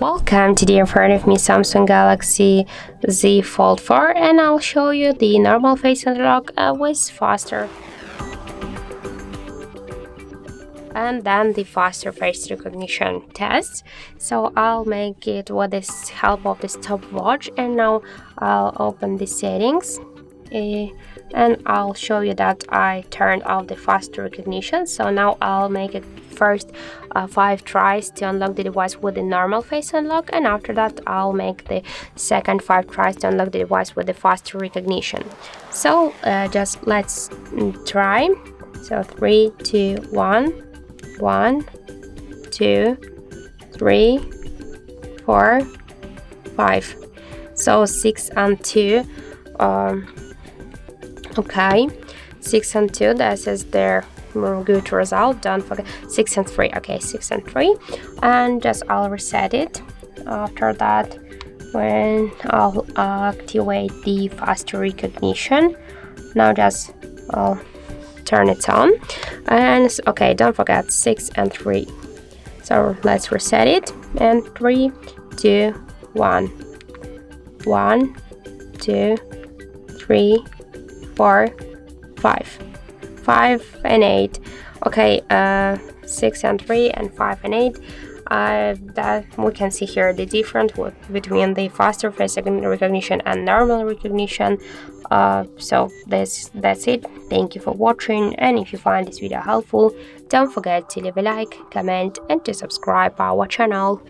Welcome, today in front of me Samsung Galaxy Z Fold 4 and I'll show you the normal face unlock with faster and then the faster face recognition test. So I'll make it with the help of the stopwatch, and now I'll open the settings and I'll show you that I turned off the faster recognition. So now I'll make it first 5 tries to unlock the device with the normal face unlock, and after that I'll make the second 5 tries to unlock the device with the faster recognition. So just let's try. So 3, 2, 1, 1, 2, 3, 4, 5. So 6 and 2. Okay, 6 and 2, this is their good result. Don't forget 6 and 3. Okay, 6 and 3, and just I'll reset it. After that, when I'll activate the faster recognition, now just I'll turn it on, and okay, don't forget 6 and 3. So let's reset it, and 3, 2, 1, 1, 2, 3, 4, 5, 5 and 8. Okay, 6 and 3 and 5 and 8. That we can see here the difference between the faster face recognition and normal recognition. So that's it. Thank you for watching, and if you find this video helpful, don't forget to leave a like, comment, and to subscribe our channel.